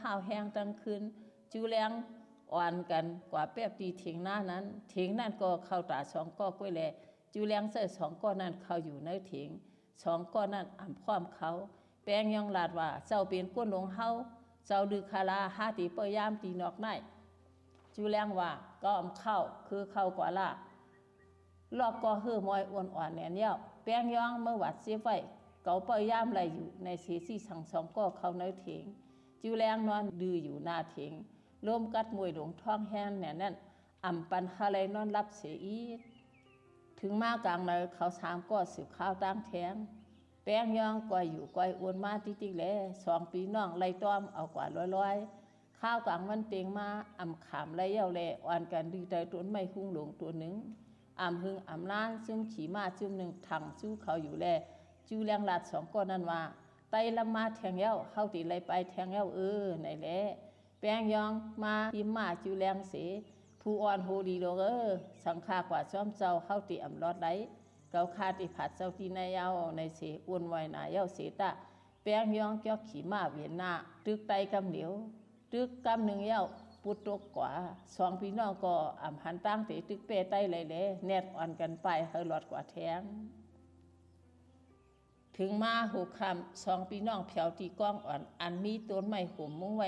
ข้าวแห้งตั้งคืนจูแรงอ่อนกันกว่าแป๊บตีเถียงหน้านั้นเถียงนั่นก็เข้าตา2ก้อก้วยแลจูแรงเสื้อ2ก้อนั้นเข้าอยู่ในเถียง2ก้อนั้นอ่ำพร้อมเขาแปลงยองลาดว่าเจ้าเป็นก้นหลงเฮาเจ้าดือคาลาหาตีเปยามตีนอกในจูแรงว่าก็อำเข้าคือเข้ากว่าละลอกก็ฮื้อมอยอ่อนอ่อนแหนเย้าแปลงยองเมื่อวัดเสียไว้เก่าเปยามไหลอยู่ในเสียซี่สั่ง2ก้อเข้าในเถียงจูแรงนอนดื้ออยู่หน้าเถียงลมกัดมวยหลงท้องแห้งแน่นั่นอ่ำปันฮาเลยนอนรับเสียอีกถึงมากลางเลยเขา3ก้อสืบข้าวตั้งแทงแป้งยองกว่าอยู่กว่าอ้วนมาติ๊กๆแล2ปีน้องไล่ต้อมเอากว่าร้อยข้าวกลางมันเปียงมาอ่ำขามไล่เย้าแลอ่อนกันดีใจต้นไม้หุ้งหลงตัวหนึ่งอ่ำหึงอ่ำล้านซึมขี่มาซึมหนึ่งถังสู้เขาอยู่แลจูแรงลาด2ก้อนั้นว่าไตลำมาแทงเย้าเข้าตีไล่ไปแทงเย้าไหนแลแป้งยองมาพิมมาจูแรงเสผู้อ่อนโหดีโลสังฆากว่าซ้อมเจ้าเข้าตีอ่ำรอดไหลเกาคาติผัดเจ้าตีนายเย้าในเสอ้วนไว้หนาเย้าเสตะแป้งยองเจ้าขี่มาเวียนหน้าตึกไตกำเหลียวตึกกำหนึ่งเย้าปุตตกกว่า2พี่น้องก็อ่ำหันตั้งเตตึกเปไตเลยแนดอ่อนกันไปเฮาหลอดกว่าแทงถึงมาหูคำ2พี่น้องเผียวตีก้องอ่อนอันมีต้นไม้ห่มมุ้งไว้